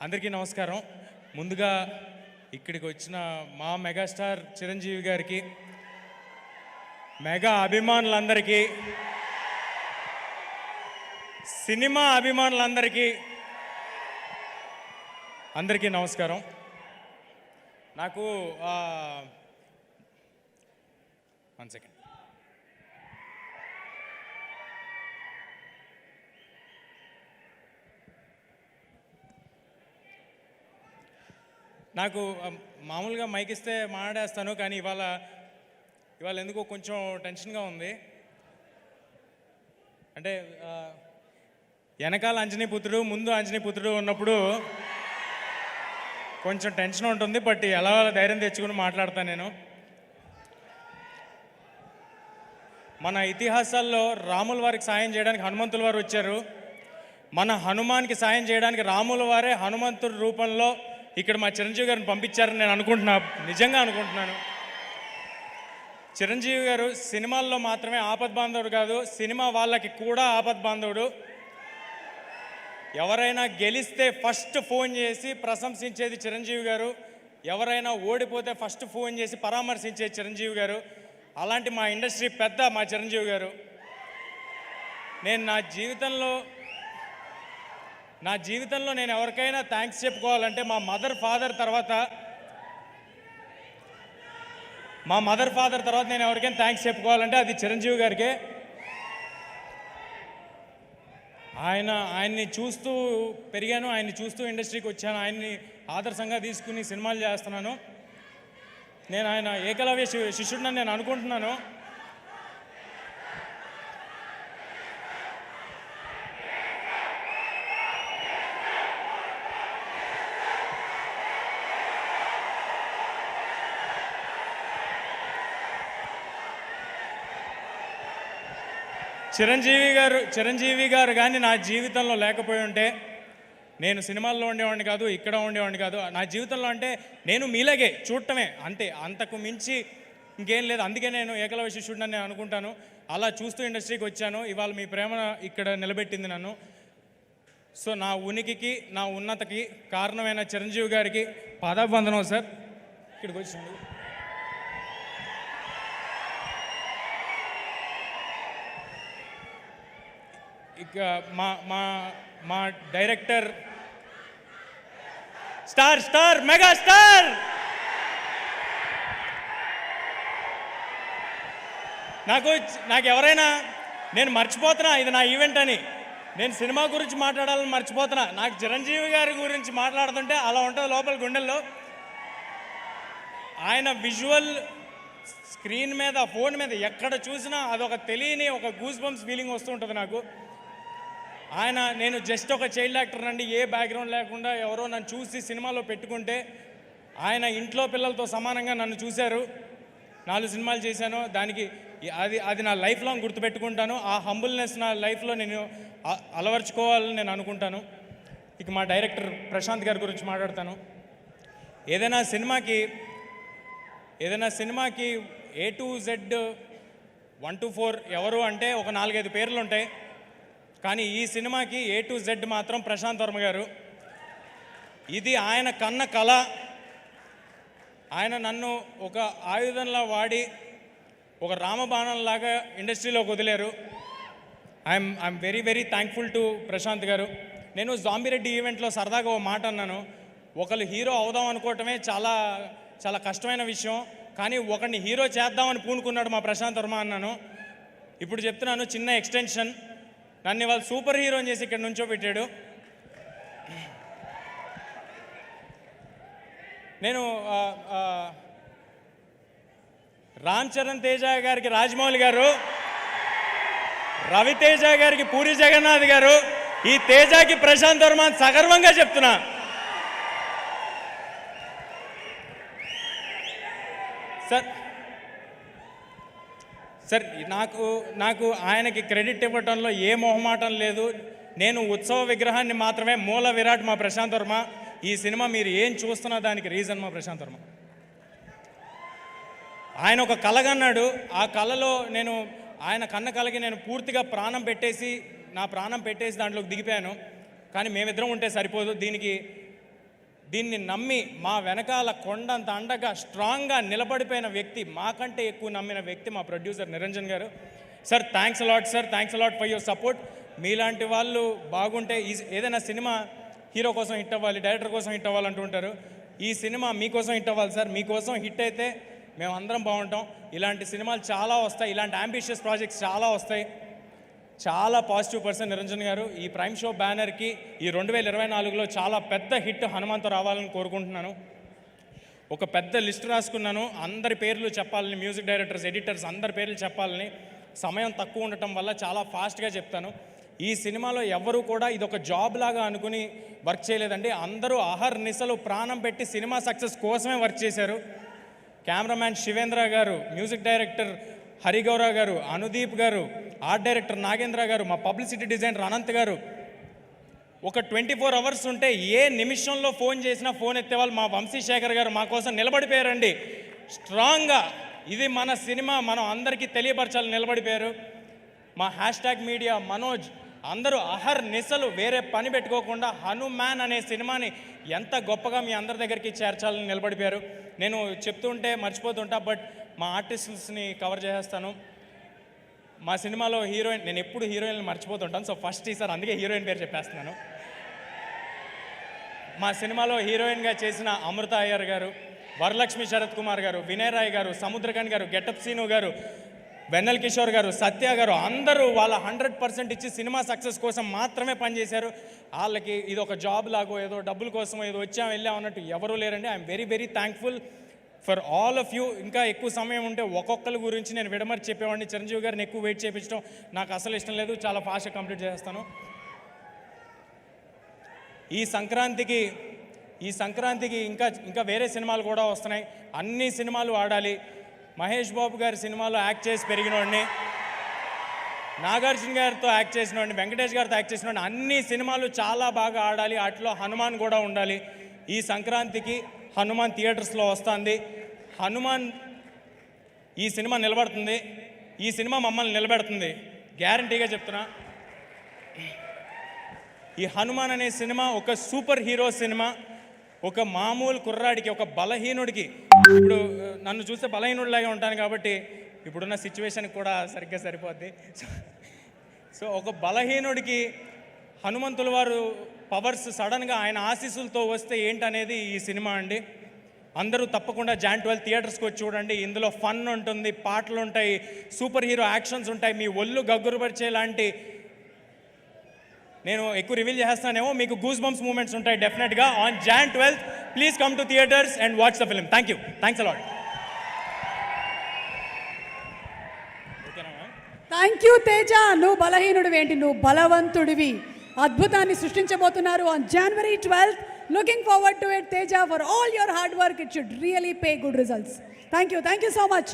అందరికీ నమస్కారం. ముందుగా ఇక్కడికి వచ్చిన మా మెగాస్టార్ చిరంజీవి గారికి, మెగా అభిమానులందరికీ, సినిమా అభిమానులందరికీ అందరికీ నమస్కారం. నాకు 1 సెకండ్. నాకు మామూలుగా మైక్ ఇస్తే మాట్లాడేస్తాను, కానీ ఇవాళ ఎందుకో కొంచెం టెన్షన్గా ఉంది. అంటే వెనకాల అంజనీపుత్రుడు, ముందు అంజనీపుత్రుడు ఉన్నప్పుడు కొంచెం టెన్షన్ ఉంటుంది. బట్ ఎలా ధైర్యం తెచ్చుకుని మాట్లాడతాను నేను. మన ఇతిహాసాల్లో రాముల వారికి సాయం చేయడానికి హనుమంతుల వారు వచ్చారు. మన హనుమాన్కి సాయం చేయడానికి రాముల వారే హనుమంతుడి రూపంలో ఇక్కడ మా చిరంజీవి గారిని పంపించారని నేను నిజంగా అనుకుంటున్నాను. చిరంజీవి గారు సినిమాల్లో మాత్రమే ఆపద్బాంధవుడు కాదు, సినిమా వాళ్ళకి కూడా ఆపద్బాంధవుడు. ఎవరైనా గెలిస్తే ఫస్ట్ ఫోన్ చేసి ప్రశంసించేది చిరంజీవి గారు, ఎవరైనా ఓడిపోతే ఫస్ట్ ఫోన్ చేసి పరామర్శించేది చిరంజీవి గారు. అలాంటి మా ఇండస్ట్రీ పెద్ద మా చిరంజీవి గారు. నేను నా జీవితంలో నేను ఎవరికైనా థ్యాంక్స్ చెప్పుకోవాలంటే మా మదర్ ఫాదర్ తర్వాత నేను ఎవరికైనా థ్యాంక్స్ చెప్పుకోవాలంటే అది చిరంజీవి గారికే. ఆయన్ని చూస్తూ పెరిగాను, ఆయన్ని చూస్తూ ఇండస్ట్రీకి వచ్చాను, ఆయన్ని ఆదర్శంగా తీసుకుని సినిమాలు చేస్తున్నాను. నేను ఆయన ఏకలవ్య శిష్యుడిని నేను అనుకుంటున్నాను. చిరంజీవి గారు కానీ నా జీవితంలో లేకపోయి ఉంటే నేను సినిమాల్లో ఉండేవాడిని కాదు, ఇక్కడ ఉండేవాడిని కాదు. నా జీవితంలో అంటే నేను మీలాగే చూడటమే అంతే, అంతకు మించి ఇంకేం లేదు. అందుకే నేను ఏకలవ్య శిష్యుడిని నేను అనుకుంటాను. అలా చూస్తూ ఇండస్ట్రీకి వచ్చాను. ఇవాళ మీ ప్రేమ ఇక్కడ నిలబెట్టింది నన్ను. సో నా ఉనికికి, నా ఉన్నతకి కారణమైన చిరంజీవి గారికి పాదాభివందనం సార్. ఇక్కడికి వచ్చింది. ఇక మా డైరెక్టర్ స్టార్ మెగా స్టార్ నాకు ఎవరైనా నేను మర్చిపోతున్నా ఇది నా ఈవెంట్ అని, నేను సినిమా గురించి మాట్లాడాలని మర్చిపోతున్నా. నాకు చిరంజీవి గారి గురించి మాట్లాడుతుంటే అలా ఉంటుంది లోపల గుండెల్లో. ఆయన విజువల్ స్క్రీన్ మీద, ఫోన్ మీద ఎక్కడ చూసినా అదొక తెలియని ఒక గూస్ బంప్స్ ఫీలింగ్ వస్తూ ఉంటుంది నాకు. నేను జస్ట్ ఒక చైల్డ్ యాక్టర్ అండి, ఏ బ్యాక్గ్రౌండ్ లేకుండా ఎవరో నన్ను చూసి సినిమాలో పెట్టుకుంటే ఆయన ఇంట్లో పిల్లలతో సమానంగా నన్ను చూశారు. 4 సినిమాలు చేశాను. దానికి అది నా లైఫ్ లాంగ్ గుర్తుపెట్టుకుంటాను. ఆ హంబుల్నెస్ నా లైఫ్లో నేను అలవర్చుకోవాలని నేను అనుకుంటాను. ఇక మా డైరెక్టర్ ప్రశాంత్ గారి గురించి మాట్లాడతాను. ఏదైనా సినిమాకి A to Z 1 to 4 ఎవరు అంటే ఒక 4-5 పేర్లు ఉంటాయి. కానీ ఈ సినిమాకి A to Z మాత్రం ప్రశాంత్ వర్మ గారు. ఇది ఆయన కన్న కళ. ఆయన నన్ను ఒక ఆయుధంలా వాడి ఒక రామబాణంలాగా ఇండస్ట్రీలోకి వదిలేరు. I'm very very thankful to Prashant గారు. నేను జాంబిరెడ్డి ఈవెంట్లో సరదాగా ఓ మాట అన్నాను. ఒకళ్ళు హీరో అవుదాం అనుకోవటమే చాలా చాలా కష్టమైన విషయం, కానీ ఒకరిని హీరో చేద్దామని పూనుకున్నాడు మా ప్రశాంత్ వర్మ అన్నాను. ఇప్పుడు చెప్తున్నాను, చిన్న ఎక్స్టెన్షన్. నన్ను ఇవాళ సూపర్ హీరోని చేసి ఇక్కడ నుంచో పెట్టాడు. నేను రామ్ చరణ్ తేజ గారికి రాజమౌళి గారు, రవితేజ గారికి పూరి జగన్నాథ్ గారు, ఈ తేజకి ప్రశాంత్ వర్మ సగర్వంగా చెప్తున్నా. సార్ నాకు ఆయనకి క్రెడిట్ ఇవ్వటంలో ఏ మొహమాటం లేదు. నేను ఉత్సవ విగ్రహాన్ని మాత్రమే, మూల విరాట్ మా ప్రశాంత్ వర్మ. ఈ సినిమా మీరు ఏం చూస్తున్నా దానికి రీజన్ మా ప్రశాంత్ వర్మ. ఆయన ఒక కళగన్నాడు. ఆ కళలో నేను ఆయన కన్న కలకి నేను పూర్తిగా నా ప్రాణం పెట్టేసి దాంట్లోకి దిగిపోయాను. కానీ మేమిద్దరం ఉంటే సరిపోదు, దీన్ని నమ్మి మా వెనకాల కొండంత అండగా స్ట్రాంగ్గా నిలబడిపోయిన వ్యక్తి, మాకంటే ఎక్కువ నమ్మిన వ్యక్తి మా ప్రొడ్యూసర్ నిరంజన్ గారు. Sir thanks a lot sir, thanks a lot for your support. మీలాంటి వాళ్ళు బాగుంటే ఏదైనా సినిమా హీరో కోసం హిట్ అవ్వాలి, డైరెక్టర్ కోసం హిట్ అవ్వాలంటూ ఉంటారు. ఈ సినిమా మీకోసం హిట్ అవ్వాలి సార్. మీకోసం హిట్ అయితే మేము అందరం బాగుంటాం. ఇలాంటి సినిమాలు చాలా వస్తాయి, ఇలాంటి అంబిషియస్ ప్రాజెక్ట్స్ చాలా వస్తాయి. చాలా పాజిటివ్ పర్సన్ నిరంజన్ గారు. ఈ ప్రైమ్ షో బ్యానర్కి ఈ 2024లో చాలా పెద్ద హిట్ హనుమాన్తో రావాలని కోరుకుంటున్నాను. ఒక పెద్ద లిస్ట్ రాసుకున్నాను, అందరి పేర్లు చెప్పాలని, మ్యూజిక్ డైరెక్టర్స్, ఎడిటర్స్ అందరి పేర్లు చెప్పాలని. సమయం తక్కువ ఉండటం వల్ల చాలా ఫాస్ట్గా చెప్తాను. ఈ సినిమాలో ఎవరు కూడా ఇది ఒక జాబ్ లాగా అనుకుని వర్క్ చేయలేదండి. అందరూ అహర్నిశలు ప్రాణం పెట్టి సినిమా సక్సెస్ కోసమే వర్క్ చేశారు. కెమెరామ్యాన్ శివేంద్ర గారు, మ్యూజిక్ డైరెక్టర్ హరిగౌర గారు, అనుదీప్ గారు, ఆర్ట్ డైరెక్టర్ నాగేంద్ర గారు, మా పబ్లిసిటీ డిజైనర్ అనంత్ గారు. ఒక 24 అవర్స్ ఉంటే ఏ నిమిషంలో ఫోన్ చేసినా ఫోన్ ఎత్తేవాళ్ళు మా వంశీశేఖర్ గారు మా కోసం నిలబడిపోయారండి స్ట్రాంగ్గా. ఇది మన సినిమా, మనం అందరికీ తెలియపరచాలని నిలబడిపోయారు. మా #మీడియా మనోజ్ అందరూ అహర్నిశలు వేరే పని పెట్టుకోకుండా హనుమాన్ అనే సినిమాని ఎంత గొప్పగా మీ అందరి దగ్గరికి చేర్చాలని నిలబడిపోయారు. నేను చెప్తుంటే మర్చిపోతుంటా, బట్ మా ఆర్టిస్ట్స్ని కవర్ చేసేస్తాను. మా సినిమాలో హీరోయిన్, నేను ఎప్పుడు హీరోయిన్ని మర్చిపోతుంటాను, సో ఫస్ట్ ఈసారి అందుకే హీరోయిన్ పేరు చెప్పేస్తున్నాను. మా సినిమాలో హీరోయిన్గా చేసిన అమృత అయ్యర్ గారు, వరలక్ష్మి శరత్ కుమార్ గారు, వినయ్ రాయ్ గారు, సముద్రకన్ గారు, గెటప్ సీను గారు, వెన్నెల్ కిషోర్ గారు, సత్య గారు అందరూ వాళ్ళ 100% ఇచ్చి సినిమా సక్సెస్ కోసం మాత్రమే పనిచేశారు. వాళ్ళకి ఇది ఒక జాబ్ లాగో ఏదో డబ్బుల కోసం ఏదో వచ్చాం వెళ్ళాం అన్నట్టు ఎవరూ లేరండి. I'm very very thankful for all of you. ఇంకా ఎక్కువ సమయం ఉంటే ఒక్కొక్కరి గురించి నేను విడమర్చి చెప్పేవాడిని. చిరంజీవి గారిని ఎక్కువ వెయిట్ చేయించడం నాకు అసలు ఇష్టం లేదు, చాలా ఫాస్ట్గా కంప్లీట్ చేస్తాను. ఈ సంక్రాంతికి ఇంకా వేరే సినిమాలు కూడా వస్తున్నాయి. అన్ని సినిమాలు ఆడాలి. మహేష్ బాబు గారి సినిమాలో యాక్ట్ చేసి పెరిగినోడిని, నాగార్జున గారితో యాక్ట్ చేసినోడిని, వెంకటేష్ గారితో యాక్ట్ చేసినోడిని. అన్ని సినిమాలు చాలా బాగా ఆడాలి, వాటిలో హనుమాన్ కూడా ఉండాలి. ఈ సంక్రాంతికి హనుమాన్ థియేటర్స్లో వస్తుంది. హనుమాన్ ఈ సినిమా నిలబడుతుంది, ఈ సినిమా మమ్మల్ని నిలబెడుతుంది, గ్యారంటీగా చెప్తున్నా. ఈ హనుమాన్ అనే సినిమా ఒక సూపర్ హీరో సినిమా. ఒక మామూలు కుర్రాడికి, ఒక బలహీనుడికి, ఇప్పుడు నన్ను చూస్తే బలహీనుడిలాగే ఉంటాను కాబట్టి ఇప్పుడున్న సిచ్యువేషన్కి కూడా సరిగ్గా సరిపోద్ది. సో ఒక బలహీనుడికి హనుమంతుల వారు పవర్స్ సడన్గా ఆయన ఆశీస్సులతో వస్తే ఏంటనేది ఈ సినిమా అండి. అందరూ తప్పకుండా Jan 12 థియేటర్స్కి వచ్చి చూడండి. ఇందులో ఫన్ ఉంటుంది, పాటలు ఉంటాయి, సూపర్ హీరో యాక్షన్స్ ఉంటాయి, మీ ఒళ్ళు గగ్గురుపరిచే లాంటి, నేను ఎక్కువ రివీల్ చేస్తానేమో, మీకు గూస్ బంప్స్ మూమెంట్స్ ఉంటాయి డెఫినెట్గా. On Jan 12 please come to theatres and watch the film. Thank you, thanks a lot. Thank you Teja. నువ్వు బలహీనుడివి ఏంటి, నువ్వు బలవంతుడివి. అద్భుతాన్ని సృష్టించబోతున్నారు on January 12th. Looking forward to it, Teja. For all your hard work, it should really pay good results. Thank you so much.